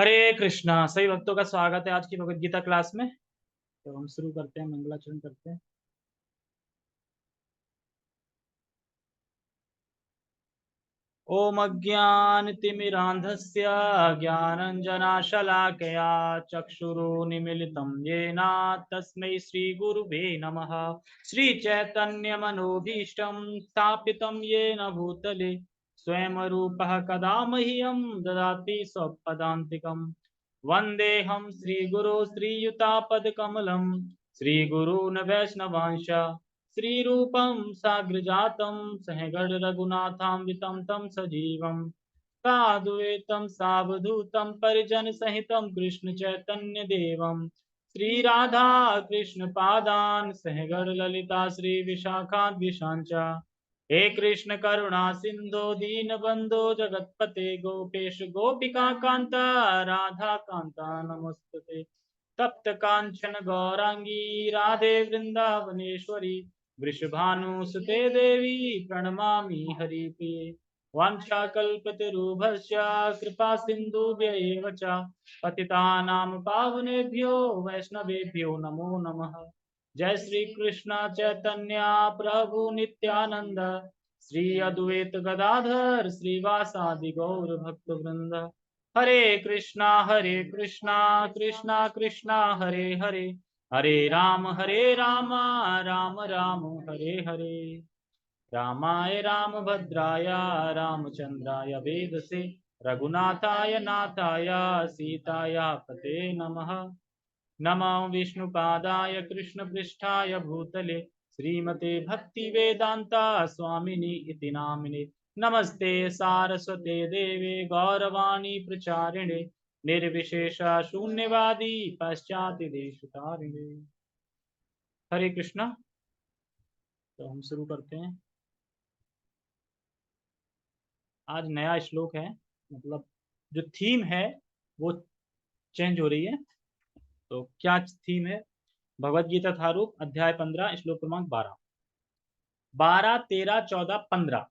हरे कृष्णा। सभी भक्तों का स्वागत है आज की भगवत गीता क्लास में। तो हम शुरू करते हैं, मंगलाचरण करते हैं। ओम अज्ञानतिमिरान्धस्य ज्ञानञ्जनशलाकया चक्षुरुन्मीलितं येन तस्मै श्रीगुरुवे नमः। श्रीचैतन्यमनोभीष्टं स्थापितं येन भूतले स्वयं रूपः कदा मह्यं ददाति स्वपदान्तिकम्। वन्देऽहं श्रीगुरो श्रीयुतापदकमलं श्रीगुरून् वैष्णवांश श्रीरूपं साग्रजातं सहगण रघुनाथान्वितं तं सजीवं साद्वैतं सावधूतं परिजन सहितं कृष्ण चैतन्य देवं श्रीराधा कृष्ण पादान् सहगण ललिता श्री विशाखाद्विशांच। हे कृष्ण करुणा सिंधु दीनबंधो जगतपते गोपेश गोपिका कांता राधा कांता नमस्ते। तप्त कांचन गौरांगी राधे वृंदावनेश्वरी वृषभानुसुते देवी प्रणमामि हरिप्रिये। वाञ्छाकल्पतरुभ्यश्च कृपा सिन्धुभ्य च पतितानां पावनेभ्यो वैष्णवेभ्यो नमो नमः। जय श्री कृष्ण चैतन्य प्रभु नित्यानंद श्री अद्वैत गदाधर श्रीवासादि गौर भक्त वृंद। हरे कृष्णा कृष्णा कृष्णा हरे हरे, हरे राम राम राम हरे हरे। रामाय रामभद्राय रामचंद्राय वेदसे रघुनाथाय नाथाय सीताया पते नमः। नमो विष्णुपादाय कृष्णपृष्ठाय भूतले श्रीमते भक्तिवेदांता स्वामिनि इति नामिने। नमस्ते सारस्वते देवे गौरवाणी प्रचारिणे निर्विशेष शून्यवादी पाश्चात्य देशतारिणे। हरे कृष्णा। तो हम शुरू करते हैं। आज नया श्लोक है, मतलब जो थीम है वो चेंज हो रही है। तो क्या थीम है? भगवद गीता थारूप अध्याय 15 श्लोक क्रमांक 12, 12, 13, 14, 15,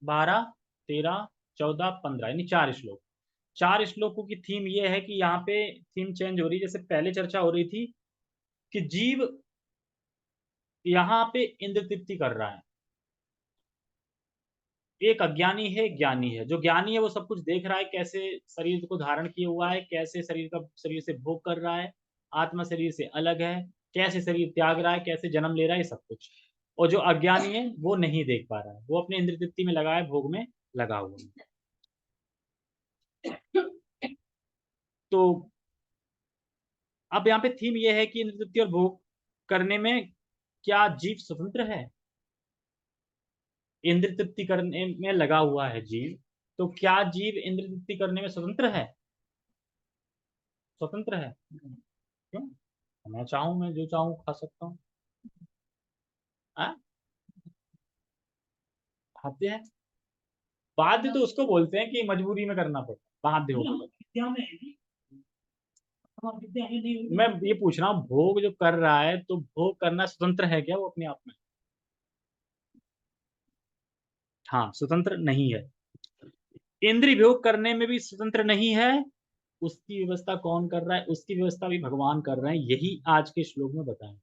12, 13, 14, 15 यानी 4 श्लोक। 4 श्लोकों की थीम ये है कि यहाँ पे थीम चेंज हो रही है। जैसे पहले चर्चा हो रही थी कि जीव यहाँ पे इंद्र तृप्ति कर रहा है। एक अज्ञानी है, ज्ञानी है। जो ज्ञानी है वो सब कुछ देख रहा है, कैसे शरीर को धारण किया हुआ है, कैसे शरीर से भोग कर रहा है, आत्मा शरीर से अलग है, कैसे शरीर त्याग रहा है, कैसे जन्म ले रहा है, ये सब कुछ। और जो अज्ञानी है वो नहीं देख पा रहा है, वो अपने इंद्र तृप्ति में लगा है, भोग में लगा हुआ है। तो अब यहाँ पे थीम ये है कि इंद्र तृप्ति और भोग करने में क्या जीव स्वतंत्र है? इंद्र तृप्ति करने में लगा हुआ है जीव, तो क्या जीव इंद्र तृप्ति करने में स्वतंत्र है? स्वतंत्र है। क्यों? मैं चाहूं, मैं जो चाहूं खा सकता हूँ। खाते हैं। बाध्य तो उसको बोलते हैं कि मजबूरी में करना पड़ता, बाध्य हो। मैं ये पूछ रहा हूँ, भोग जो कर रहा है तो भोग करना स्वतंत्र है क्या वो अपने आप में? हाँ, स्वतंत्र नहीं है। इंद्रिय भोग करने में भी स्वतंत्र नहीं है। उसकी व्यवस्था कौन कर रहा है? उसकी व्यवस्था भी भगवान कर रहे हैं। यही आज के श्लोक में बताएंगे।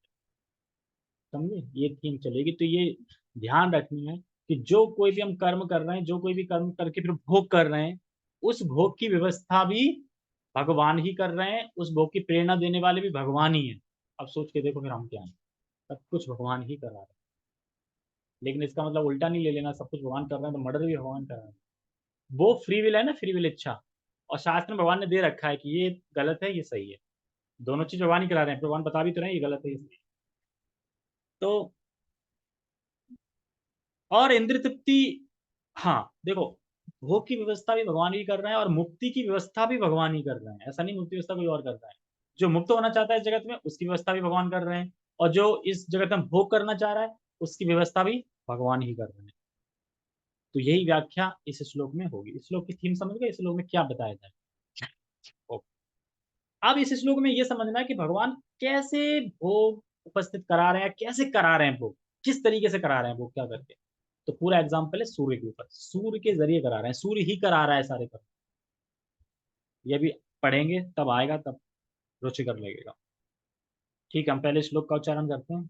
समझे? ये थीम चलेगी। तो ये ध्यान रखनी है कि जो कोई भी हम कर्म कर रहे हैं, जो कोई भी कर्म करके फिर भोग कर रहे हैं, उस भोग की व्यवस्था भी भगवान ही कर रहे हैं। उस भोग की प्रेरणा देने वाले भी भगवान ही है। अब सोच के देखो फिर हम क्या हैं। सब कुछ भगवान ही करा रहे हैं। लेकिन इसका मतलब उल्टा नहीं ले लेना, सब कुछ भगवान कर रहे हैं तो मर्डर भी भगवान कर रहे हैं। वो फ्री विल है ना, फ्री विल इच्छा। और शास्त्र में भगवान ने दे रखा है कि ये गलत है, ये सही है। दोनों चीज भगवान ही करा रहे हैं। भगवान बता भी तो रहे हैं ये गलत है, ये सही है। तो और इंद्र तृप्ति, हाँ देखो, भोग की व्यवस्था भी भगवान ही कर रहे हैं और मुक्ति की व्यवस्था भी भगवान ही कर रहे हैं। ऐसा नहीं मुक्ति व्यवस्था कोई और कर रहा है। जो मुक्त होना चाहता है इस जगत में, उसकी व्यवस्था भी भगवान कर रहे हैं। और जो इस जगत में भोग करना चाह रहा है, उसकी व्यवस्था भी भगवान ही कर रहे हैं। तो यही व्याख्या इस श्लोक में होगी। इस श्लोक की थीम समझ गए? इस श्लोक में क्या बताया जाए? अब इस श्लोक में यह समझना है कि भगवान कैसे भोग उपस्थित करा रहे हैं, कैसे करा रहे हैं भोग, किस तरीके से करा रहे हैं भोग, क्या करके। तो पूरा एग्जाम्पल है सूर्य के ऊपर। सूर्य के जरिए करा रहे हैं, सूर्य ही करा रहा है सारे कर्म। ये भी पढ़ेंगे तब आएगा, तब रुचिकर लगेगा। ठीक है, हम पहले श्लोक का उच्चारण करते हैं।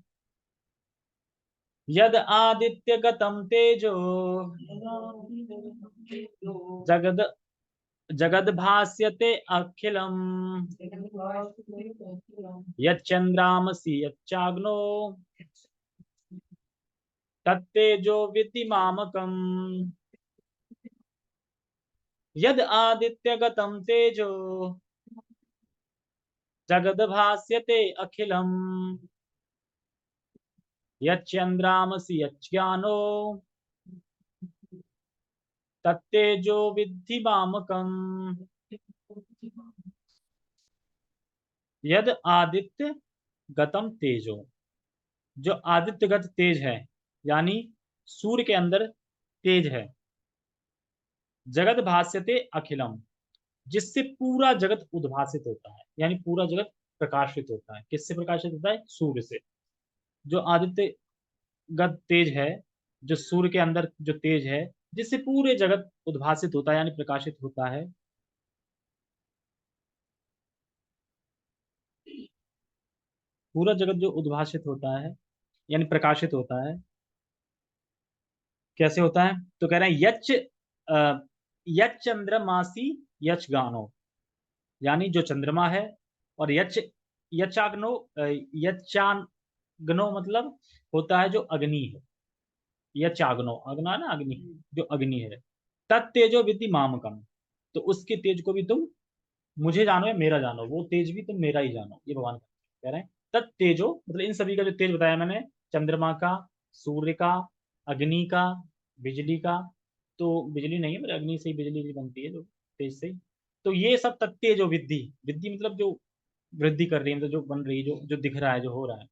यद आदित्य गतम तेजो जगद जगद भास्यते अखिलम यच्चंद्रामसि यच्चाग्नो तत्तेजो विद्धि मामकम्। यद आदित्य गतम तेजो जगद भास्यते अखिलम यच्चंद्रामसि यच्ज्ञानो तत्तेजो विद्धि मामकम्। यद आदित्य गतम तेजो, जो आदित्यगत तेज है, यानी सूर्य के अंदर तेज है। जगत भास्यते अखिलम, जिससे पूरा जगत उद्भासित होता है, यानी पूरा जगत प्रकाशित होता है। किससे प्रकाशित होता है? सूर्य से। जो आदित्य गत तेज है, जो सूर्य के अंदर जो तेज है, जिससे पूरे जगत उद्भासित होता है, यानी प्रकाशित होता है। पूरा जगत जो उद्भासित होता है यानी प्रकाशित होता है, कैसे होता है? तो कह रहे हैं यच यच चंद्रमासी यच गानो, यानी जो चंद्रमा है, और यच यचाग्नो यचाग्नो मतलब होता है जो अग्नि है। यचाग्नो अग्ना ना, अग्नि, जो अग्नि है। तत्तेजो विद्धि मामकम, तो उसके तेज को भी तुम मुझे जानो या मेरा जानो, वो तेज भी तुम मेरा ही जानो, ये भगवान कह रहे हैं। तत्तेजो मतलब इन सभी का जो तेज बताया मैंने, चंद्रमा का, सूर्य का, अग्नि का, बिजली का। तो बिजली नहीं है, पर अग्नि से ही बिजली बनती है, जो तेज से ही। तो ये सब तत्तेजो जो विद्धि, विद्धि मतलब जो वृद्धि कर रही है, मतलब जो बन रही है, जो जो दिख रहा है, जो हो रहा है।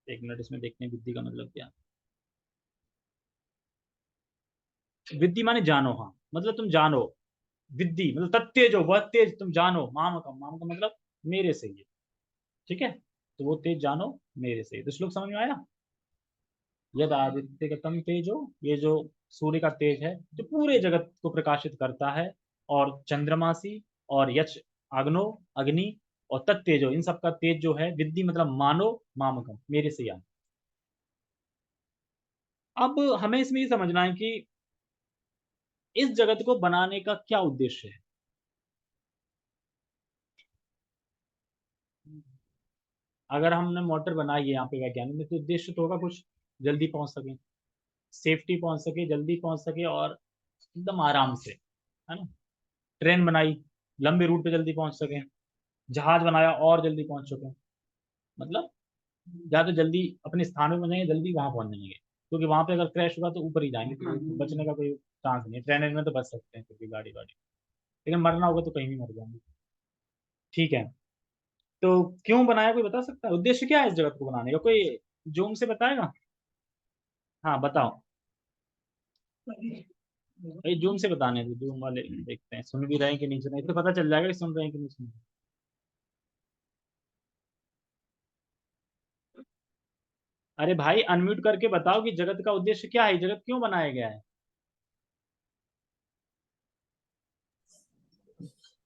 एक मिनट, इसमें देखते हैं विद्धि का मतलब क्या है। विद्धि माने जानो, हाँ, मतलब तुम जानो। विद्धि मतलब तत्तेजो, वह तेज तुम जानो। माम का, माम का मतलब मेरे से ही है। ठीक है, तो वो तेज जानो मेरे से। तो श्लोक समझ में आया? यद आदित्य गतम तेजो, ये जो सूर्य का तेज है, जो पूरे जगत को प्रकाशित करता है। और चंद्रमासी, और यच अग्नो, अग्नि, और तत्तेजो, इन सब का तेज जो है, विद्धि मतलब मानो, मामकम मेरे से याद। अब हमें इसमें ये समझना है कि इस जगत को बनाने का क्या उद्देश्य है। अगर हमने मोटर बनाई है यहाँ पे वैज्ञानिक ने, तो उद्देश्य तो होगा कुछ, जल्दी पहुंच सके, सेफ्टी पहुंच सके, जल्दी पहुंच सके, और एकदम आराम से, है ना। ट्रेन बनाई, लंबे रूट पे जल्दी पहुंच सके। जहाज बनाया और जल्दी पहुंच सके। मतलब या तो जल्दी अपने स्थान पे पहुंचेंगे, जल्दी वहां पहुंच जाएंगे, क्योंकि वहां पे अगर क्रैश हुआ तो ऊपर ही जाएंगे, तो बचने का कोई चांस नहीं है। ट्रेन में तो बच सकते हैं, क्योंकि गाड़ी वाड़ी, लेकिन मरना होगा तो कहीं भी मर जाएंगे। ठीक है, तो क्यों बनाया, कोई बता सकता है? उद्देश्य क्या है इस जगत को बनाने का? कोई जूम से बताएगा? हाँ बताओ भाई, जूम से बताने दो, जूम वाले देखते हैं सुन भी रहे हैं कि नहीं सुन रहे, तो पता चल जाएगा कि सुन रहे हैं कि नहीं सुन रहे। अरे भाई, अनम्यूट करके बताओ कि जगत का उद्देश्य क्या है, जगत क्यों बनाया गया है।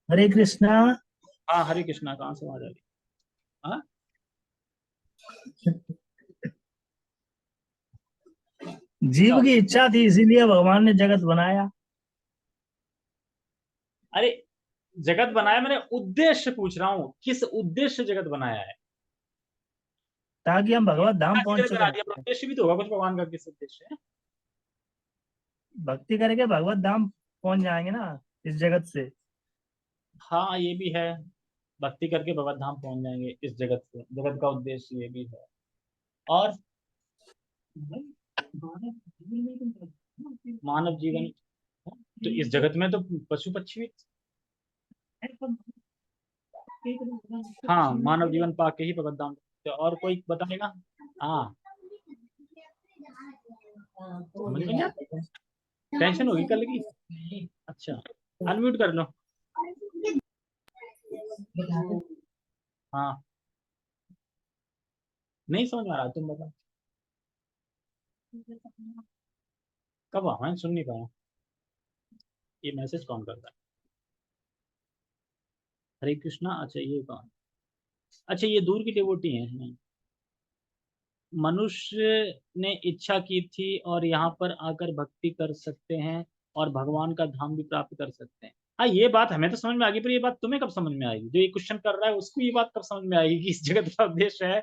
हरे कृष्णा। हाँ, हरे कृष्णा, कहाँ से आवाज आ रही? हाँ, क्या? जीव की इच्छा थी, इसीलिए भगवान ने जगत बनाया। अरे, जगत बनाया, मैंने उद्देश्य पूछ रहा हूँ, किस उद्देश्य जगत बनाया है? ताकि हम भगवत धाम जगत पहुंच बना सके। दिया, पर उद्देश्य भी तो होगा कुछ भगवान का, किस उद्देश्य है? भक्ति करके भगवत धाम पहुंच जाएंगे ना इस जगत से। हाँ, ये भी है। भक्ति करके भगवत धाम पहुंच जाएंगे इस जगत से, जगत का उद्देश्य ये भी है। और मानव जीवन, तो इस जगत में तो पशु पक्षी भी, हाँ, मानव जीवन पाके ही भगवत धाम। तो और कोई बताएगा? हाँ, समझ में नहीं आता? टेंशन होगी कल की। अच्छा, अनम्यूट कर लो। हाँ, नहीं समझ में आ रहा, तुम बताओ। कब मैं सुन नहीं पाया। ये मैसेज कौन करता है? हरे कृष्णा, अच्छा ये कौन, अच्छा ये दूर की डिवोटी हैं। मनुष्य ने इच्छा की थी और यहाँ पर आकर भक्ति कर सकते हैं और भगवान का धाम भी प्राप्त कर सकते हैं। हाँ ये बात हमें तो समझ में आ गई, पर ये बात तुम्हें कब समझ में आएगी? जो ये क्वेश्चन कर रहा है उसको ये बात कब समझ में आएगी कि इस जगत का उद्देश्य है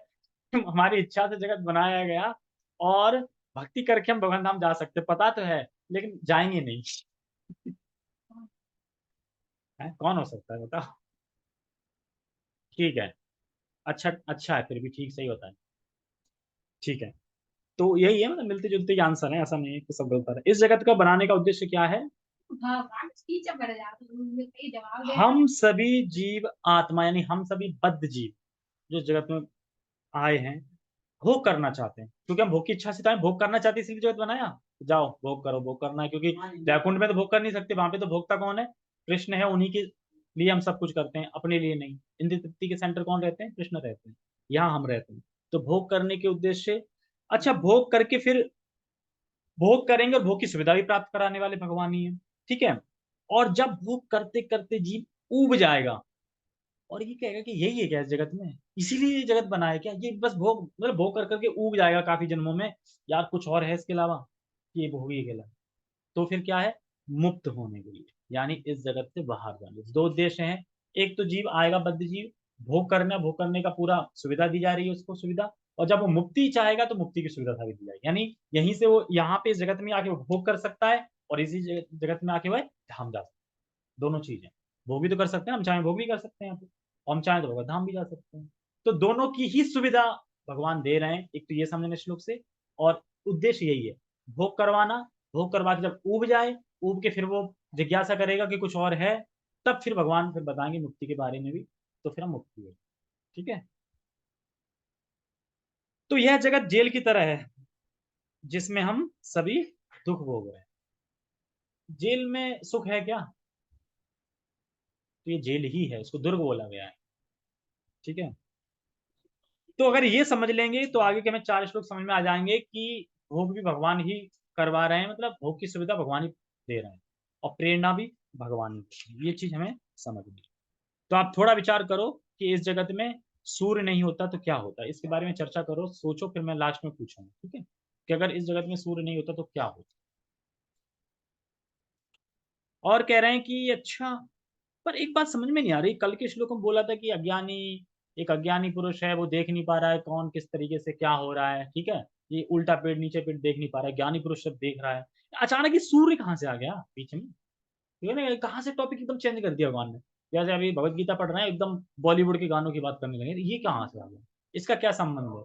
कि हमारी इच्छा से जगत बनाया गया और भक्ति करके हम भगवान धाम जा सकते हैं। पता तो है लेकिन जाएंगे नहीं। है? कौन हो सकता है बताओ? ठीक है, अच्छा अच्छा है, फिर भी ठीक सही होता है। ठीक है, तो यही है, मतलब मिलते जुलते आंसर है, ऐसा नहीं है कि सब गलत है। इस जगत का बनाने का उद्देश्य क्या है? हम सभी जीव आत्मा, यानी हम सभी बद्ध जीव जो जगत में आए हैं, भोग करना चाहते हैं, क्योंकि हम भोग की इच्छा से तो आए, भोग करना चाहते हैं, इसलिए जगत बनाया। जाओ भोग करो, भोग करना है, क्योंकि वैकुंठ में तो भोग कर नहीं सकते, वहां पे तो भोगता कौन है? कृष्ण है, उन्हीं के लिए हम सब कुछ करते हैं, अपने लिए नहीं। इंद्र तृप्ति के सेंटर कौन रहते हैं? कृष्ण रहते हैं, यहाँ हम रहते हैं। तो भोग करने के उद्देश्य, अच्छा भोग करके फिर भोग करेंगे और भोग की सुविधा भी प्राप्त कराने वाले भगवान ही है। ठीक है, और जब भोग करते करते जीव ऊब जाएगा और ये कहेगा कि यही है क्या इस जगत में, इसीलिए ये जगत बना है क्या, ये बस भोग, मतलब भोग कर करके ऊब जाएगा काफी जन्मों में, यार कुछ और है इसके अलावा, कि ये भोग ही अकेला। तो फिर क्या है? मुक्त होने के लिए, यानी इस जगत से बाहर जाने, दो उद्देश्य हैं। एक तो जीव आएगा, बद्ध जीव, भोग करने का पूरा सुविधा दी जा रही है उसको, सुविधा। और जब वो मुक्ति चाहेगा तो मुक्ति की सुविधा भी दी जाएगी, यानी यहीं से वो यहाँ पे इस जगत में आके वो भोग कर सकता है और इसी जगत में आके वह धाम जा सकता है। दोनों चीजें, भोग भी तो कर सकते हैं हम, चाहे भोग भी कर सकते हैं यहाँ पे, और हम चाहे तो भगवत धाम भी जा सकते हैं। तो दोनों की ही सुविधा भगवान दे रहे हैं, एक तो ये समझने श्लोक से। और उद्देश्य यही है, भोग करवाना। भोग करवा के जब उब जाए, उब के फिर वो जिज्ञासा करेगा कि कुछ और है, तब फिर भगवान फिर बताएंगे मुक्ति के बारे में भी, तो फिर हम मुक्ति है। ठीक है, तो यह जगत जेल की तरह है जिसमें हम सभी दुख भोग रहे हैं। जेल में सुख है क्या? तो ये जेल ही है, इसको दुर्ग बोला गया है। ठीक है, तो अगर ये समझ लेंगे तो आगे के हमें चार श्लोक समझ में आ जाएंगे कि भोग भी भगवान ही करवा रहे हैं, मतलब भोग की सुविधा भगवान ही दे रहे हैं और प्रेरणा भी भगवान ही दे रहे हैं। ये चीज हमें समझनी है। तो आप थोड़ा विचार करो कि इस जगत में सूर्य नहीं होता तो क्या होता, इसके बारे में चर्चा करो, सोचो, फिर मैं लास्ट में पूछूंगा। ठीक है, कि अगर इस जगत में सूर्य नहीं होता तो क्या होता। और कह रहे हैं कि अच्छा, पर एक बात समझ में नहीं आ रही, कल के श्लोक में बोला था कि अज्ञानी, एक अज्ञानी पुरुष है, वो देख नहीं पा रहा है कौन किस तरीके से क्या हो रहा है। ठीक है, ये उल्टा पेड़ नीचे पेड़ देख नहीं पा रहा है, ज्ञानी पुरुष सब देख रहा है। अचानक ये सूर्य कहाँ से आ गया बीच में? ठीक है ना, कहाँ से टॉपिक एकदम चेंज कर दिया भगवान ने। जैसे अभी भगवत गीता पढ़ रहे हैं, एकदम बॉलीवुड के गानों की बात करने लगे, ये कहाँ से आ गया, इसका क्या संबंध है?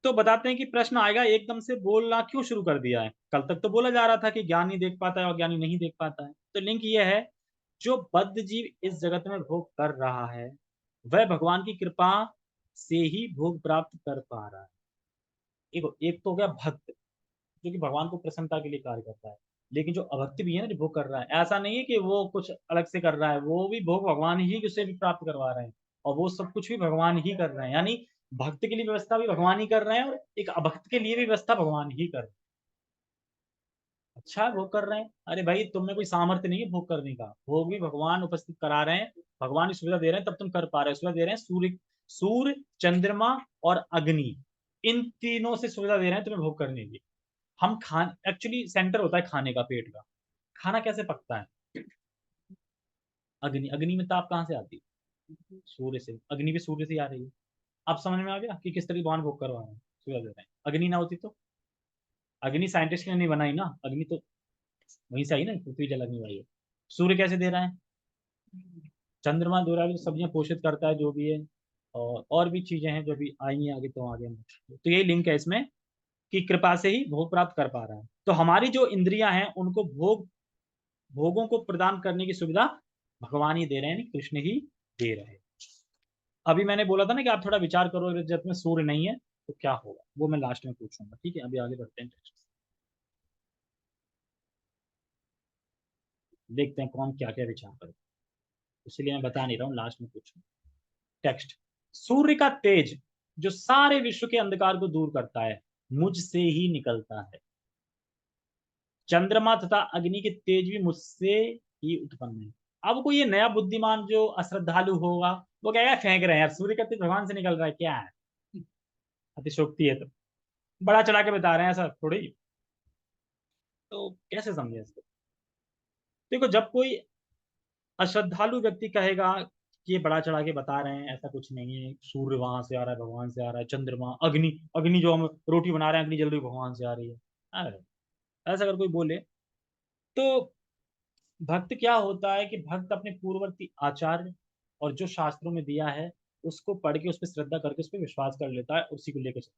तो बताते हैं कि प्रश्न आएगा, एकदम से बोलना क्यों शुरू कर दिया है? कल तक तो बोला जा रहा था कि ज्ञानी देख पाता है और ज्ञानी नहीं देख पाता है। तो लिंक ये है, जो बद्ध जीव इस जगत में भोग कर रहा है, वह भगवान की कृपा से ही भोग प्राप्त कर पा रहा है। एक तो हो गया भक्त, जो कि भगवान को प्रसन्नता के लिए कार्य करता है। लेकिन जो अभक्त भी है ना, जो भोग कर रहा है, ऐसा नहीं है कि वो कुछ अलग से कर रहा है, वो भी भोग भगवान ही उसे भी प्राप्त करवा रहे हैं, और वो सब कुछ भी भगवान ही कर रहे हैं। यानी भक्त के लिए व्यवस्था भी भगवान ही कर रहे हैं और एक अभक्त के लिए भी व्यवस्था भगवान ही कर रहे हैं। अच्छा भोग कर रहे हैं, अरे भाई तुम में कोई सामर्थ्य नहीं है भोग करने का, भोग भी भगवान उपस्थित करा रहे हैं, भगवान ही सुविधा दे रहे हैं, तब तुम कर पा रहे हो। सुविधा दे रहे हैं सूर्य, सूर्य चंद्रमा और अग्नि, इन तीनों से सुविधा दे रहे हैं तुम्हें भोग करने की। हम खान एक्चुअली सेंटर होता है खाने का, पेट का। खाना कैसे पकता है? अग्नि, अग्नि में ताप कहाँ से आती है? सूर्य से, अग्नि भी सूर्य से ही आ रही है। अब समझ में आ गया कि किस तरह भगवान भोग करवा रहे हैं, सुविधा दे रहे हैं। अग्नि ना होती तो, अग्नि साइंटिस्ट ने नहीं बनाई ना, अग्नि तो वहीं से आई ना, पृथ्वी जल अग्नि वायु। सूर्य कैसे दे रहा है? चंद्रमा दो रहा है, सब्जियां पोषित करता है जो भी है, और भी चीजें हैं जो भी आएंगी आगे, तो आगे हम, तो यही लिंक है इसमें, कि कृपा से ही भोग प्राप्त कर पा रहा है। तो हमारी जो इंद्रियां हैं उनको भोगों को प्रदान करने की सुविधा भगवान ही दे रहे हैं, यानी कृष्ण ही दे रहे हैं। अभी मैंने बोला था ना कि आप थोड़ा विचार करो, अगर जब में सूर्य नहीं है तो क्या होगा, वो मैं लास्ट में पूछूंगा। ठीक है, अभी आगे बढ़ते हैं टेक्स्ट, देखते हैं कौन क्या क्या विचार करे, इसलिए मैं बता नहीं रहा हूँ, लास्ट में पूछूंगा। टेक्स्ट, सूर्य का तेज जो सारे विश्व के अंधकार को दूर करता है, मुझसे ही निकलता है। चंद्रमा तथा अग्नि के तेज भी मुझसे ही उत्पन्न है। अब कोई ये नया बुद्धिमान जो अश्रद्धालु होगा वो कहेगा फेंक रहे हैं यार, सूर्य का तेज भगवान से निकल रहा है, क्या है, अतिशोक्ति है, तो बड़ा चढ़ा के बता रहे हैं, ऐसा थोड़ी। तो कैसे समझे इसको? देखो, जब कोई अश्रद्धालु व्यक्ति कहेगा कि ये बड़ा चढ़ा के बता रहे हैं, ऐसा कुछ नहीं है, सूर्य वहां से आ रहा है, भगवान से आ रहा है, चंद्रमा, अग्नि, अग्नि जो हम रोटी बना रहे हैं, अग्नि जल रही है, भगवान से आ रही है, अरे, ऐसा अगर कोई बोले, तो भक्त क्या होता है कि भक्त अपने पूर्ववर्ती आचार्य और जो शास्त्रों में दिया है उसको पढ़ के उस पर श्रद्धा करके उस पर विश्वास कर लेता है, उसी को लेकर चलता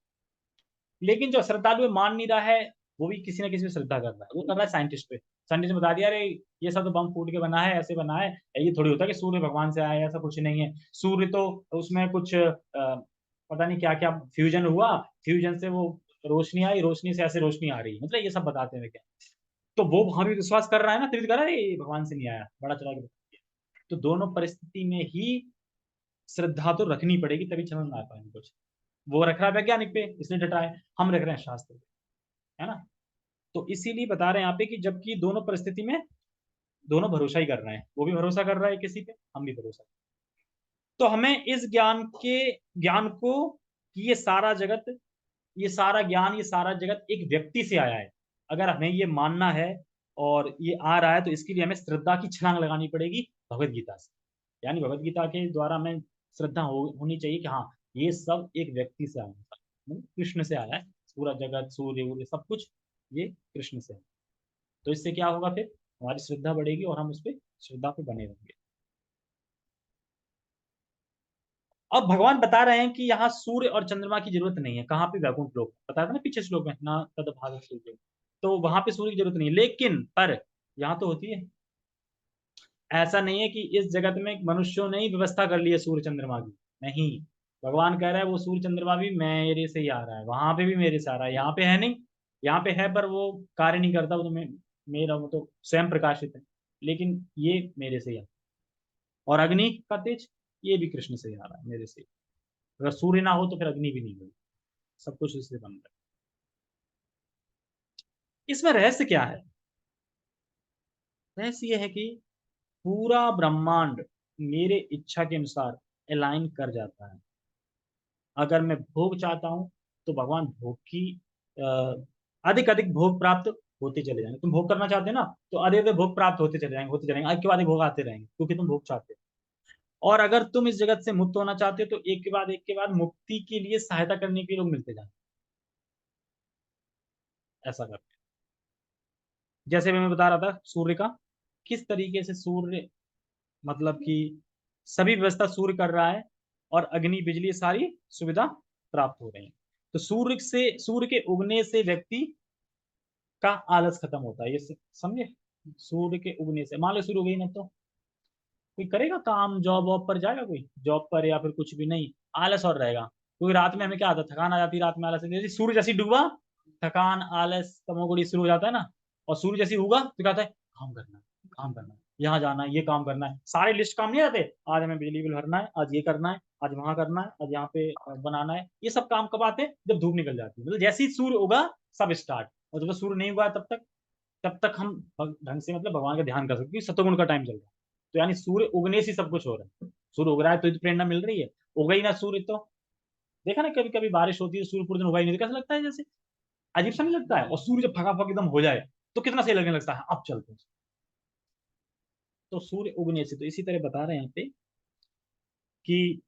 है। लेकिन जो श्रद्धालु है, मान नहीं रहा है, वो भी किसी ना किसी पे श्रद्धा कर रहा है, वो कर रहा है साइंटिस्ट पे, साइंटिस्ट ने बता दिया अरे ये सब तो बम फूट के बना है, ऐसे बना है, ये थोड़ी होता है कि सूर्य भगवान से आया है, ऐसा कुछ नहीं है, सूर्य तो उसमें कुछ पता नहीं क्या क्या फ्यूजन हुआ, फ्यूजन से वो रोशनी आई, रोशनी से ऐसे रोशनी आ रही है, मतलब ये सब बताते हैं क्या। तो वो वहां भी विश्वास कर रहा है ना, तभी तो कर रहा है ये भगवान से नहीं आया, बड़ा चढ़ा के बता दिया। तो दोनों परिस्थिति में ही श्रद्धा तो रखनी पड़ेगी, तभी समझ में आ पाएंगे कुछ। वो रख रहा है वैज्ञानिक पे, इसलिए डटा है, हम रख रहे हैं शास्त्र पे, है ना। तो इसीलिए बता रहे हैं यहाँ पे कि जबकि दोनों परिस्थिति में दोनों भरोसा ही कर रहे हैं, वो भी भरोसा कर रहा है किसी पे, हम भी भरोसा। तो हमें इस ज्ञान को कि ये सारा जगत, ये सारा ज्ञान, ये सारा जगत एक व्यक्ति से आया है, अगर हमें ये मानना है और ये आ रहा है, तो इसके लिए हमें श्रद्धा की छलांग लगानी पड़ेगी भगवत गीता से। यानी भगवत गीता के द्वारा हमें श्रद्धा होनी चाहिए कि हाँ, ये सब एक व्यक्ति से आया है, कृष्ण से आया है, पूरा जगत, सूर्य वूर्य सब कुछ ये कृष्ण से है। तो इससे क्या होगा, फिर हमारी श्रद्धा बढ़ेगी और हम उस पर श्रद्धा पे बने रहेंगे। अब भगवान बता रहे हैं कि यहाँ सूर्य और चंद्रमा की जरूरत नहीं है, कहाँ पे, वैकुंठ लोक, बताया था ना पिछले श्लोक में, ना तद भाग सूर्य, तो वहां पे सूर्य की जरूरत नहीं है, लेकिन पर यहाँ तो होती है। ऐसा नहीं है कि इस जगत में मनुष्यों ने ही व्यवस्था कर ली है सूर्य चंद्रमा की, नहीं, भगवान कह रहा है वो सूर्य चंद्रमा भी मेरे से ही आ रहा है, वहां पे भी मेरे से आ रहा है, यहाँ पे है नहीं, यहाँ पे है पर वो कार्य नहीं करता, वो तो मेरा, वो तो स्वयं प्रकाशित है, लेकिन ये मेरे से ही आता है। और अग्नि का तेज, ये भी कृष्ण से ही आ रहा है, मेरे से। अगर सूर्य ना हो तो फिर अग्नि भी नहीं होगी, सब कुछ इससे बन रहा है। इसमें रहस्य क्या है? रहस्य ये है कि पूरा ब्रह्मांड मेरे इच्छा के अनुसार अलाइन कर जाता है। अगर मैं भोग चाहता हूं तो भगवान भोग की अधिक अधिक भोग प्राप्त होते चले जाएंगे। तुम भोग करना चाहते हो ना, तो अधिक अधिक भोग प्राप्त होते चले जाएंगे, होते चलेंगे, एक के बाद एक भोग आते रहेंगे, क्योंकि तुम भोग चाहते हो। और अगर तुम इस जगत से मुक्त होना चाहते हो तो एक के बाद मुक्ति के लिए सहायता करने के लोग मिलते जाएंगे, ऐसा करते हैं। जैसे मैं बता रहा था सूर्य का, किस तरीके से सूर्य, मतलब कि सभी व्यवस्था सूर्य कर रहा है, और अग्नि, बिजली, सारी सुविधा प्राप्त हो रही है। तो सूर्य के उगने से व्यक्ति का आलस खत्म होता है, ये समझे। सूर्य के उगने से, मान लो सूर्य उगे ही ना, तो कोई करेगा काम, जॉब वॉब पर जाएगा कोई जॉब पर, या फिर कुछ भी नहीं, आलस और रहेगा। क्योंकि रात में हमें क्या आता है, थकान आ जाती है, रात में आलस, जैसे सूर्य जैसे ही डूबा, थकान, आलस, तमोगुणी शुरू हो जाता है ना। और सूर्य जैसे ही उगा तो क्या होता है, काम करना है, काम करना है, यहाँ जाना है, ये काम करना है, सारे लिस्ट काम नहीं आते, आज हमें बिजली बिल भरना है, आज ये करना है, आज वहां करना है, आज यहाँ पे बनाना है, ये सब काम कब आते हैं, जब धूप निकल जाती है, मतलब जैसे ही सूर्य उगा सब स्टार्ट। और जब सूर्य नहीं उगा तब तक हम ढंग से, मतलब भगवान का ध्यान कर सकते हैं, क्योंकि सतोगुण का टाइम चल रहा है। तो यानी सूर्य उगने से सब कुछ हो रहा है, सूर्य उग रहा है तो प्रेरणा मिल रही है। उगा ही ना सूर्य तो, देखा ना कभी कभी बारिश होती है, सूर्य पूरे दिन उगा ही नहीं, तो कैसा लगता है, जैसे अजीब सा नहीं लगता है। और सूर्य जब फटाफट एकदम हो जाए तो कितना सही लगने लगता है, अब चलते हैं। तो सूर्य उगने से, तो इसी तरह बता रहे हैं यहाँ पे कि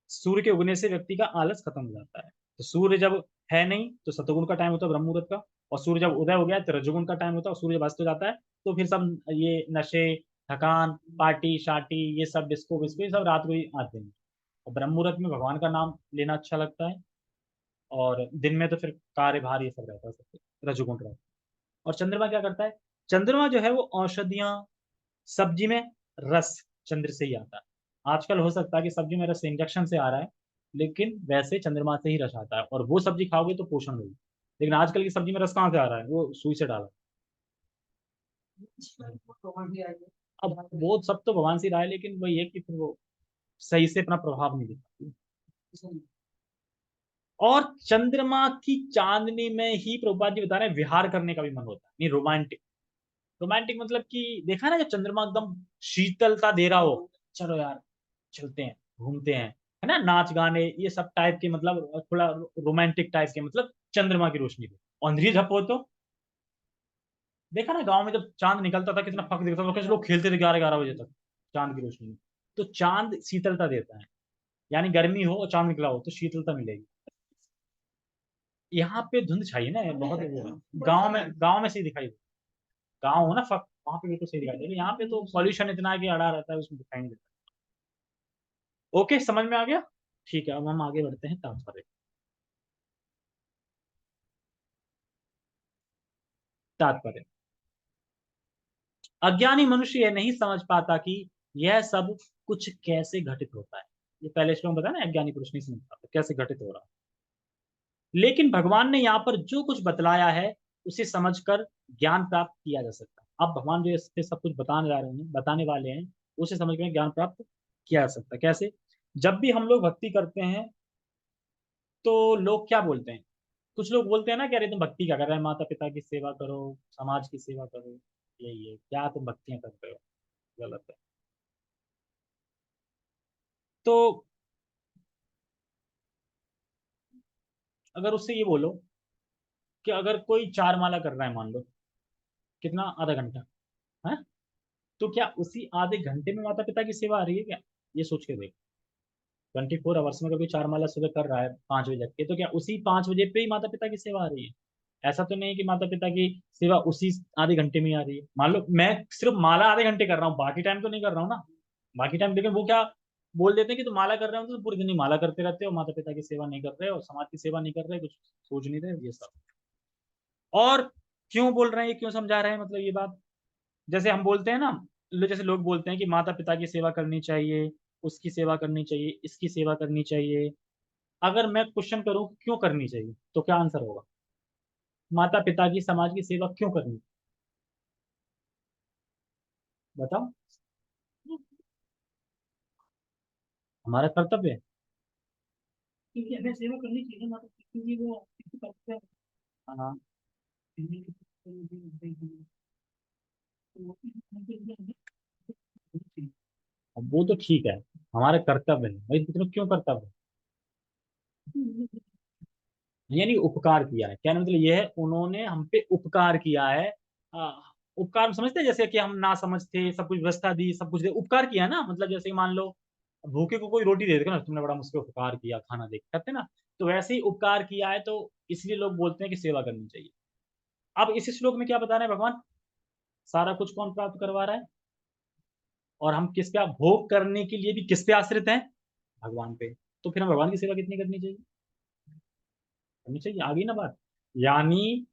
सूर्य के उगने से व्यक्ति का आलस खत्म हो जाता है। तो सूर्य जब है नहीं तो सतोगुण का टाइम होता है, ब्रह्म मुहूर्त का। और सूर्य जब उदय हो गया तो रजोगुण का टाइम होता है, और सूर्य अस्त हो जाता है तो फिर सब ये नशे, थकान, पार्टी शार्टी, ये सब डिस्को विस्को, ये सब रात को ही आते हैं। और ब्रह्म मुहूर्त में भगवान का नाम लेना अच्छा लगता है, और दिन में तो फिर कार्यभार ये सब रहता है, सब रजोगुण रहता है। और चंद्रमा क्या करता है, चंद्रमा जो है वो औषधियां, सब्जी में रस चंद्र से ही आता है। आजकल हो सकता है कि सब्जी में रस इंजेक्शन से आ रहा है, लेकिन वैसे चंद्रमा से ही रस आता है, और वो सब्जी खाओगे तो पोषण होगी। लेकिन आजकल की सब्जी में रस कहाँ से आ रहा है, वो सुई से डाला है। अब वो सब तो भगवान से रहा है, लेकिन वही है कि फिर वो सही से अपना प्रभाव नहीं दिखाती। और चंद्रमा की चांदनी में ही प्रभुपाद जी बता रहे हैं विहार करने का भी मन होता है, नहीं रोमांटिक, रोमांटिक मतलब कि देखा ना, जब चंद्रमा एकदम शीतलता दे रहा हो, चलो यार चलते हैं, घूमते हैं, है ना, नाच गाने ये सब टाइप के, मतलब थोड़ा रोमांटिक टाइप के, मतलब चंद्रमा की रोशनी पे। अंधेरी झप हो तो देखा ना, गांव में जब चांद निकलता था कितना फर्क दिखता था, कैसे लोग खेलते थे 11-11 बजे तक चांद की रोशनी में। तो चांद शीतलता देता है, यानी गर्मी हो और चांद निकला हो तो शीतलता मिलेगी। यहाँ पे धुंध छाई है ना बहुत, गांव में से दिखाई दे, गाँव हो ना फर्क, वहां पे बिल्कुल सही दिखाई दे, यहाँ पे तो पॉल्यूशन इतना है कि अड़ा रहता है, उसमें दिखाई नहीं देता। ओके, समझ में आ गया। ठीक है, अब हम आगे बढ़ते हैं तात्पर्य। तात्पर्य, अज्ञानी मनुष्य यह नहीं समझ पाता कि यह सब कुछ कैसे घटित होता है। ये पहले श्लोक में बताया ना, अज्ञानी पुरुष नहीं समझ पाता कैसे घटित हो रहा है। लेकिन भगवान ने यहाँ पर जो कुछ बतलाया है उसे समझकर ज्ञान प्राप्त किया जा सकता है। अब भगवान जो इस पे सब कुछ बताने जा रहे हैं, बताने वाले हैं, उसे समझकर ज्ञान प्राप्त किया जा सकता है। कैसे? जब भी हम लोग भक्ति करते हैं तो लोग क्या बोलते हैं, कुछ लोग बोलते हैं ना कि अरे तुम भक्ति क्या कर रहे हैं, माता पिता की सेवा करो, समाज की सेवा करो, यही है क्या तुम भक्तियां कर रहे हो, गलत है। तो अगर उससे ये बोलो कि अगर कोई 4 माला कर रहा है, मान लो, कितना, आधा घंटा है, तो क्या उसी आधे घंटे में माता पिता की सेवा आ रही है क्या? ये सोच के देख, 24 आवर्स में कभी 4 माला सुबह कर रहा है 5 बजे जग के, तो क्या उसी 5 बजे पे ही माता पिता की सेवा आ रही है? ऐसा तो नहीं कि माता पिता की सेवा उसी आधे घंटे में ही आ रही है। मान लो मैं सिर्फ माला आधे घंटे कर रहा हूँ, बाकी टाइम तो नहीं कर रहा हूँ ना, बाकी टाइम, लेकिन वो क्या बोल देते हैं कि तुम माला कर रहे हो तो पूरे दिन ही माला करते रहते हो, माता पिता की सेवा नहीं कर रहे हो, समाज की सेवा नहीं कर रहे, कुछ सोच नहीं रहे, ये सब। और क्यों बोल रहे हैं, ये क्यों समझा रहे हैं, मतलब ये बात, जैसे हम बोलते हैं ना, जैसे लोग बोलते हैं कि माता पिता की सेवा करनी चाहिए, उसकी सेवा करनी चाहिए, इसकी सेवा करनी चाहिए। अगर मैं क्वेश्चन करूं कि क्यों करनी चाहिए, तो क्या आंसर होगा? माता पिता की, समाज की सेवा क्यों करनी, बताओ। हमारा कर्तव्य है, क्योंकि हमें सेवा करनी चाहिए माता पिता की, वो करते हैं। हाँ, अब वो तो ठीक है, हमारा कर्तव्य है भाई, कितने क्यों कर्तव्य है? यानी उपकार किया है, कहने मतलब ये है उन्होंने हम पे उपकार किया है। आ, उपकार समझते हैं, जैसे कि हम ना समझ थे, सब कुछ व्यवस्था दी, सब कुछ दे, उपकार किया ना, मतलब जैसे कि मान लो भूखे को कोई रोटी दे देगा ना, तुमने बड़ा मुझसे उपकार किया, खाना दे करते ना, तो वैसे ही उपकार किया है, तो इसलिए लोग बोलते हैं कि सेवा करनी चाहिए। अब इस श्लोक में क्या बता रहे हैं भगवान, सारा कुछ कौन प्राप्त करवा रहा है, और हम किस पे भोग करने के लिए भी किस पे आश्रित हैं, भगवान पे। तो फिर हम भगवान की सेवा कितनी करनी चाहिए, करनी चाहिए, आ गई ना बात। यानी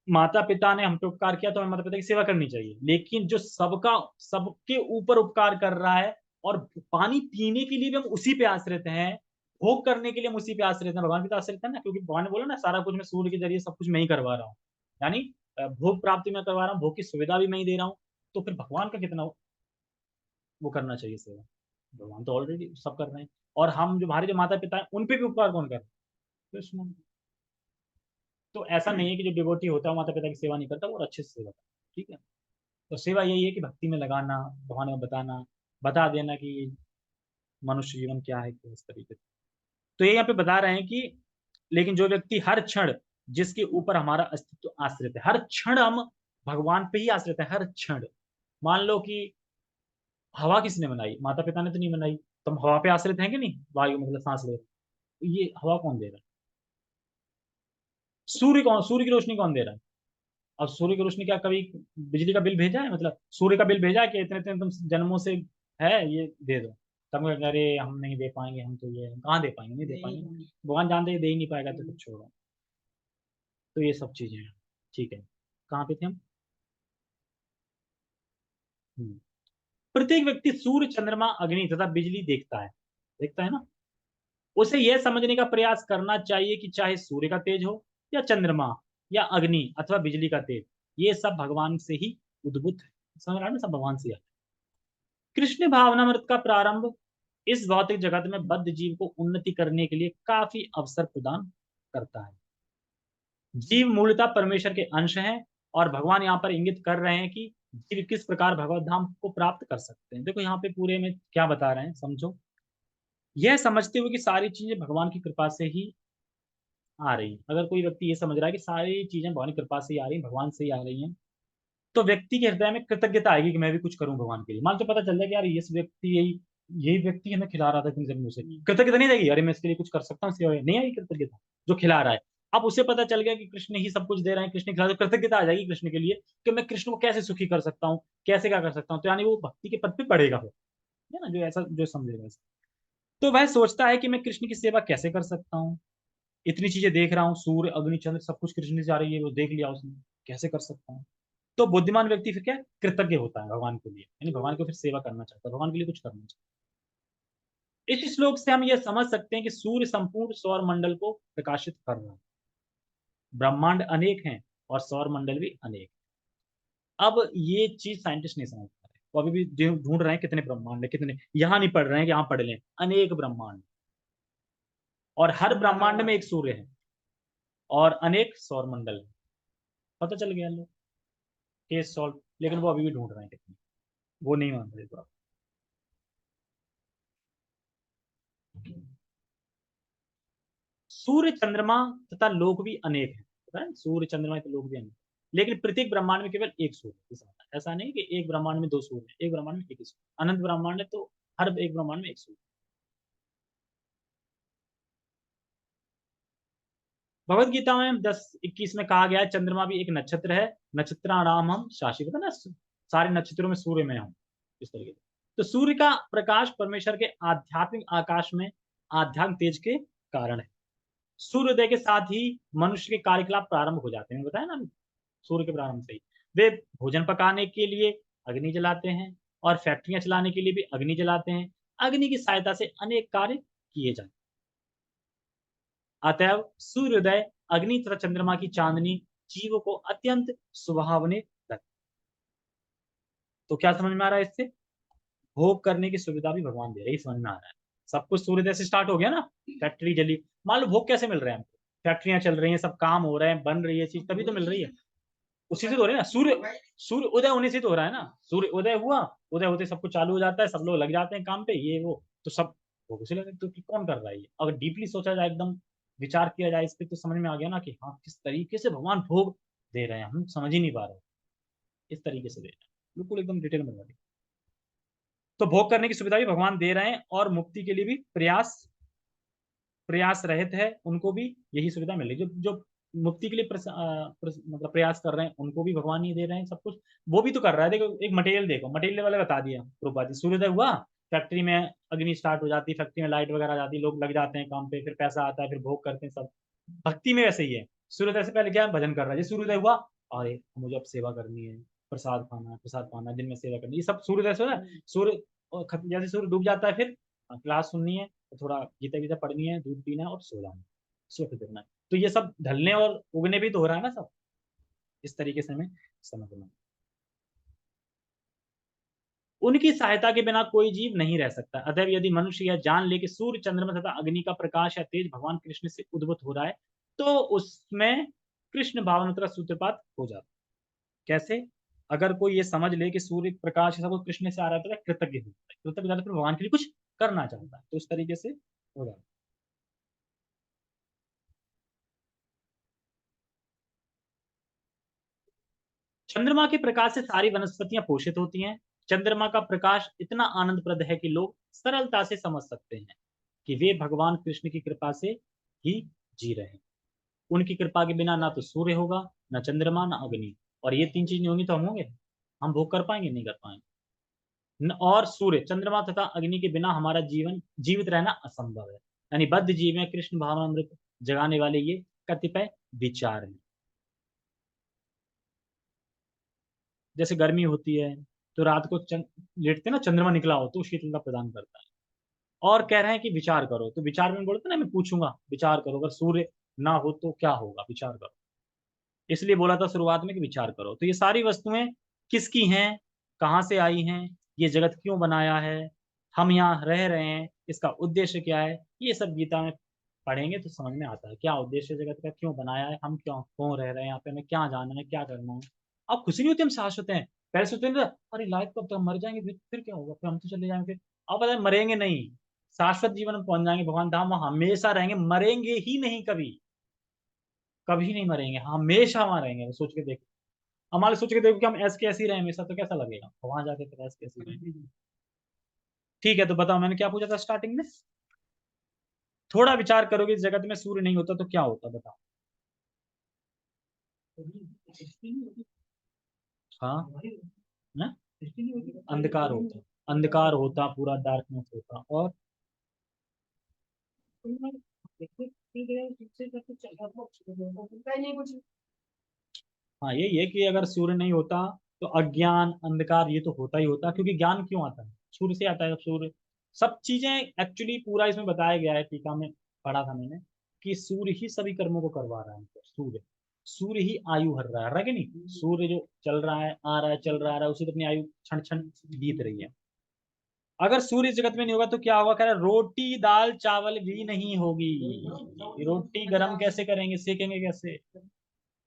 माता पिता ने हम पे उपकार किया तो हमें माता पिता की सेवा करनी चाहिए, लेकिन जो सबका, सबके ऊपर उपकार कर रहा है, और पानी पीने के लिए भी हम उसी पे आश्रित हैं, भोग करने के लिए हम उसी पे आश्रित हैं, भगवान भी तो आश्रित है ना, क्योंकि भगवान ने बोला ना सारा कुछ मैं सूर्य के जरिए सब कुछ मैं ही करवा रहा हूँ, यानी भोग प्राप्ति मैं करवा रहा हूँ, भोग की सुविधा भी मैं ही दे रहा हूँ। तो फिर भगवान का कितना वो करना चाहिए सेवा, भगवान तो ऑलरेडी सब कर रहे हैं। और हम जो हमारे जो माता पिता हैं उन पे भी उपकार कौन कर रहा है, कृष्ण। तो ऐसा नहीं है कि जो डिवोटी होता है वो माता पिता की सेवा नहीं करता, वो अच्छे से सेवा करता है, ठीक है। तो सेवा यही है कि भक्ति में लगाना, भगवान को बताना, बता देना कि मनुष्य जीवन क्या है, किस तरीके से। तो ये यहाँ पे बता रहे हैं कि लेकिन जो व्यक्ति हर क्षण, जिसके ऊपर हमारा अस्तित्व आश्रित है, हर क्षण हम भगवान पे ही आश्रित है, हर क्षण। मान लो कि हवा किसने बनाई, माता पिता ने तो नहीं बनाई, तो हम हवा पे आश्रित हैं कि नहीं, वायु मतलब सांस ले, तो ये हवा कौन दे रहा है, सूर्य कौन, सूर्य की रोशनी कौन दे रहा है? अब सूर्य की रोशनी क्या कभी बिजली का बिल भेजा है, मतलब सूर्य का बिल भेजा है कि इतने इतने तुम जन्मों से है ये दे दो, तब अरे हम नहीं दे पाएंगे, हम तो ये कहाँ दे पाएंगे, नहीं दे पाएंगे, भगवान जानते हैं दे ही नहीं पाएगा तो कुछ छोड़ो। तो ये सब चीजें हैं, ठीक है। कहाँ पे थे हम? हम्म। प्रत्येक व्यक्ति सूर्य, चंद्रमा, अग्नि तथा बिजली देखता है, देखता है ना। उसे यह समझने का प्रयास करना चाहिए कि चाहे सूर्य का तेज हो, या चंद्रमा, या अग्नि अथवा बिजली का तेज, ये सब भगवान से ही उद्भूत है। समझ रहा है ना, सब भगवान से है। कृष्ण भावनामृत का प्रारंभ इस भौतिक जगत में बद्ध जीव को उन्नति करने के लिए काफी अवसर प्रदान करता है। जीव मूलतः परमेश्वर के अंश हैं, और भगवान यहाँ पर इंगित कर रहे हैं कि जीव किस प्रकार भगवत धाम को प्राप्त कर सकते हैं। देखो यहाँ पे पूरे में क्या बता रहे हैं, समझो। यह समझते हुए कि सारी चीजें भगवान की कृपा से ही आ रही हैं। अगर कोई व्यक्ति ये समझ रहा है कि सारी चीजें भगवान की कृपा से ही आ रही हैं, भगवान से ही आ रही हैं, तो व्यक्ति के हृदय में कृतज्ञता आएगी कि मैं भी कुछ करूं भगवान के लिए। मान तो पता चल जाए कि यार ये व्यक्ति यही यही व्यक्ति हमें खिला रहा था इतनी जमीनों से, कृतज्ञता नहीं रहेगी, अरे मैं इसके लिए कुछ कर सकता हूँ, सेवा नहीं आएगी कृतज्ञता, जो खिला रहा है। अब उसे पता चल गया कि कृष्ण ही सब कुछ दे रहे हैं, कृष्ण खिला, तो कृतज्ञता आ जाएगी कृष्ण के लिए कि मैं कृष्ण को कैसे सुखी कर सकता हूँ, कैसे क्या कर सकता हूँ। तो यानी वो भक्ति के पद पे बढ़ेगा, है ना, जो ऐसा जो समझेगा ऐसा। तो वह सोचता है कि मैं कृष्ण की सेवा कैसे कर सकता हूँ, इतनी चीजें देख रहा हूँ, सूर्य अग्नि चंद्र सब कुछ कृष्ण से आ रही है, वो देख लिया उसने, कैसे कर सकता हूँ। तो बुद्धिमान व्यक्ति फिर क्या कृतज्ञ होता है भगवान के लिए, यानी भगवान को फिर सेवा करना चाहता है, भगवान के लिए कुछ करना चाहता है। इस श्लोक से हम यह समझ सकते हैं कि सूर्य संपूर्ण सौर मंडल को प्रकाशित कर रहा है। ब्रह्मांड अनेक हैं और सौर मंडल भी अनेक। अब ये चीज साइंटिस्ट नहीं समझ पा रहे, वो अभी भी ढूंढ रहे हैं कितने ब्रह्मांड है, कितने, यहाँ नहीं पढ़ रहे हैं कि यहाँ पढ़ लें, अनेक ब्रह्मांड, और हर ब्रह्मांड में एक सूर्य है और अनेक सौर मंडल है। पता चल गया लोग, केस सॉल्व। लेकिन वो अभी भी ढूंढ रहे हैं कितने, वो नहीं मान रहे। तो सूर्य चंद्रमा तथा लोक भी अनेक हैं, पता है, सूर्य चंद्रमा के लोक भी अनेक, लेकिन प्रत्येक ब्रह्मांड में केवल एक सूर्य है। ऐसा नहीं कि एक ब्रह्मांड में दो सूर्य है, एक ब्रह्मांड में एक ही सूर्य, अनंत ब्रह्मांड है तो हर एक ब्रह्मांड में एक सूर्य। भगवत गीता में 10:21 में कहा गया है, चंद्रमा भी एक नक्षत्र है, नक्षत्राणाम हम शासी, पता ना, सारे नक्षत्रों में सूर्य में हम, इस तरीके से। तो सूर्य का प्रकाश परमेश्वर के आध्यात्मिक आकाश में आध्यात्मिक तेज के कारण है। सूर्योदय के साथ ही मनुष्य के कार्यकलाप प्रारंभ हो जाते हैं, बताया ना अभी, सूर्य के प्रारंभ से ही वे भोजन पकाने के लिए अग्नि जलाते हैं और फैक्ट्रियां चलाने के लिए भी अग्नि जलाते हैं। अग्नि की सहायता से अनेक कार्य किए जाते हैं। अतएव सूर्योदय, अग्नि तथा चंद्रमा की चांदनी जीवों को अत्यंत सुहावने लगती। तो क्या समझ में आ रहा है इससे, भोग करने की सुविधा भी भगवान दे रहे हैं, समझ में आ रहा है। सब कुछ सूर्योदय से स्टार्ट हो गया ना, फैक्ट्री जली, मान लो भोग कैसे मिल रहे हैं हमको, फैक्ट्रियां चल रही हैं, सब काम हो रहे हैं, बन रही है चीज, तभी तो मिल रही है, उसी से तो हो रही है ना। सूर्य सूर्य उदय होने से तो हो रहा है ना, सूर्य उदय हुआ, उदय होते सब कुछ चालू हो जाता है, सब लोग लग जाते हैं काम पे, ये वो, तो सब भोग उसी लगे। तो कौन कर रहा है ये, अगर डीपली सोचा जाए, एकदम विचार किया जाए इस पे, तो समझ में आ गया ना कि हाँ, किस तरीके से भगवान भोग दे रहे हैं, हम समझ ही नहीं पा रहे, इस तरीके से दे रहे हैं, बिल्कुल एकदम डिटेल में। तो भोग करने की सुविधा भी भगवान दे रहे हैं और मुक्ति के लिए भी प्रयास प्रयास रहित है, उनको भी यही सुविधा मिल रही है। जो जो मुक्ति के लिए मतलब प्रयास कर रहे हैं, उनको भी भगवान ही दे रहे हैं सब कुछ। वो भी तो कर रहा है, देखो एक मटेरियल देखो, मटेरियल वाले बता दिया रूपा जी, सूर्योदय हुआ, फैक्ट्री में अग्नि स्टार्ट हो जाती है, फैक्ट्री में लाइट वगैरह आ जाती है, लोग लग जाते हैं काम पे, फिर पैसा आता है, फिर भोग करते हैं सब। भक्ति में वैसे ही है, सूर्योदय से पहले क्या है, भजन कर रहा है, सूर्योदय हुआ, अरे मुझे अब सेवा करनी है, प्रसाद खाना, दिन में सेवा करनी, ये सब सूर्योदय से ना। सूर्य जैसे सूर्य डूब जाता है, फिर क्लास सुननी है, तो थोड़ा गीता गीता पढ़नी है, दूध पीना है और सो जाना है, सो फिर देखना है। तो ये सब ढलने और उगने भी तो हो रहा है ना सब, इस तरीके से हमें समझना। उनकी सहायता के बिना कोई जीव नहीं रह सकता। अतः यदि मनुष्य यह जान ले कि सूर्य चंद्रमा तथा अग्नि का प्रकाश या तेज भगवान कृष्ण से उद्भूत हो रहा है, तो उसमें कृष्ण भावनात्रा सूत्रपात हो जाता। कैसे, अगर कोई ये समझ ले कि सूर्य प्रकाश सब कृष्ण से आ रहा है, तो कृतज्ञ होता है, कृतज्ञ होता है, फिर भगवान के लिए कुछ करना चाहता है, तो उस तरीके से होगा। चंद्रमा के प्रकाश से सारी वनस्पतियां पोषित होती हैं। चंद्रमा का प्रकाश इतना आनंदप्रद है कि लोग सरलता से समझ सकते हैं कि वे भगवान कृष्ण की कृपा से ही जी रहे हैं। उनकी कृपा के बिना ना तो सूर्य होगा, ना चंद्रमा, ना अग्नि, और ये तीन चीज नहीं होंगी तो हम होंगे, हम भोग कर पाएंगे, नहीं कर पाएंगे। और सूर्य चंद्रमा तथा अग्नि के बिना हमारा जीवन जीवित रहना असंभव है। यानी बद्ध जीव में कृष्ण भावनामृत जगाने वाले ये कतिपय विचार हैं। जैसे गर्मी होती है तो रात को लेटते ना, चंद्रमा निकला हो तो शीतलता प्रदान करता है। और कह रहे हैं कि विचार करो, तो विचार में बोलते ना, मैं पूछूंगा विचार करो, अगर सूर्य ना हो तो क्या होगा, विचार करो। इसलिए बोला था शुरुआत में कि विचार करो। तो ये सारी वस्तुएं किसकी हैं, कहाँ से आई हैं, ये जगत क्यों बनाया है, हम यहाँ रह रहे हैं, इसका उद्देश्य क्या है, ये सब गीता में पढ़ेंगे तो समझ में आता है क्या उद्देश्य जगत का, क्यों बनाया है, हम क्यों क्यों रह रहे हैं यहाँ पे, हमें क्या जाना है, क्या करना है। अब खुशी नहीं होती हम शाश्वत हैं। पहले सोचते हैं ना, अरे लाइफ कब तक, मर जाएंगे फिर क्या होगा, फिर हम तो चले जाएंगे फिर। अब पता है मरेंगे नहीं, शाश्वत जीवन में पहुंच जाएंगे भगवान धाम, वहां हमेशा रहेंगे, मरेंगे ही नहीं कभी, कभी नहीं मरेंगे, हमेशा वहां रहेंगे। वो सोच के देखो, हमारे सोच के देखो कि हम ऐसे कैसे ही रहे हमेशा, तो कैसा लगेगा, वहां जाके फिर ऐसे कैसे रहेंगे। ठीक है, तो बताओ मैंने क्या पूछा था स्टार्टिंग में। थोड़ा विचार करोगे, इस जगत में सूर्य नहीं होता तो क्या होता, बताओ। हाँ, ना? अंधकार होता, अंधकार होता, पूरा डार्कनेस होता, और हाँ यही है कि अगर सूर्य नहीं होता तो अज्ञान अंधकार ये तो होता ही होता, क्योंकि ज्ञान क्यों आता है, सूर्य से आता है। सूर्य, सब चीजें एक्चुअली पूरा इसमें बताया गया है, टीका में पढ़ा था मैंने, कि सूर्य ही सभी कर्मों को करवा रहा है। सूर्य, सूर्य ही आयु हर रहा है कि नहीं, सूर्य जो चल रहा है, आ रहा है, चल रहा है, उसी तो अपनी आयु क्षण क्षण बीत रही है। अगर सूर्य इस जगत में नहीं होगा तो क्या होगा, कह रहा है, रोटी दाल चावल भी नहीं होगी। रोटी गर्म कैसे करेंगे, सेकेंगे कैसे।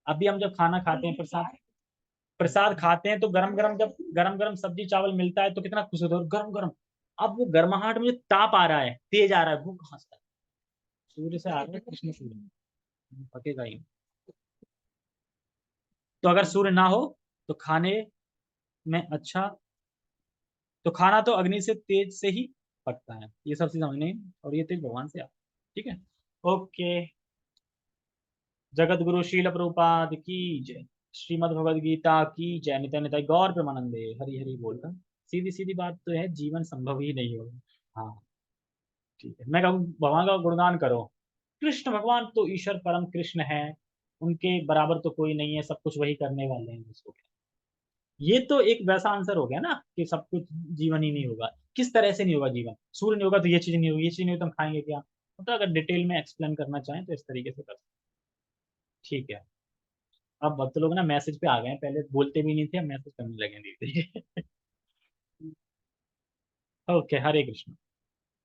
अभी हम जब खाना खाते हैं, प्रसाद प्रसाद खाते हैं, तो गरम गरम, जब गरम गरम सब्जी चावल मिलता है तो कितना खुश होता है, गरम गरम। अब वो गर्माहट में जो ताप आ रहा है, तेज आ रहा है, वो कहाँ से आ रहा है? सूर्य से आ रहा है, कृष्ण सूर्य पकेगा ही। तो अगर सूर्य ना हो तो खाने में अच्छा, तो खाना तो अग्नि से तेज से ही पकता है, ये सब चीज समझने, और ये तेज भगवान से आता है। ठीक है, ओके। जगत गुरु शील प्रभुपाद की जय, श्रीमद् भगवद गीता की जय, नित्य नित्य गौर प्रेमानंदे, हरि हरि बोलकर सीधी सीधी बात तो है, जीवन संभव ही नहीं होगा। हाँ, ठीक है, मैं कहूँ भगवान का गुणगान करो। कृष्ण भगवान तो ईश्वर परम कृष्ण है, उनके बराबर तो कोई नहीं है, सब कुछ वही करने वाले हैं उसको। ये तो एक वैसा आंसर हो गया ना कि सब कुछ जीवन ही नहीं होगा, किस तरह से नहीं होगा जीवन, सूर्य नहीं होगा तो ये चीज नहीं होगी, ये चीज नहीं होगी तो हम खाएंगे क्या, मतलब अगर डिटेल में एक्सप्लेन करना चाहें तो इस तरीके से कर सकते हैं। ठीक है, अब भक्त लोग ना मैसेज पे आ गए हैं, पहले बोलते भी नहीं थे, अब मैसेज करने लगे धीरे धीरे। ओके, हरे कृष्ण।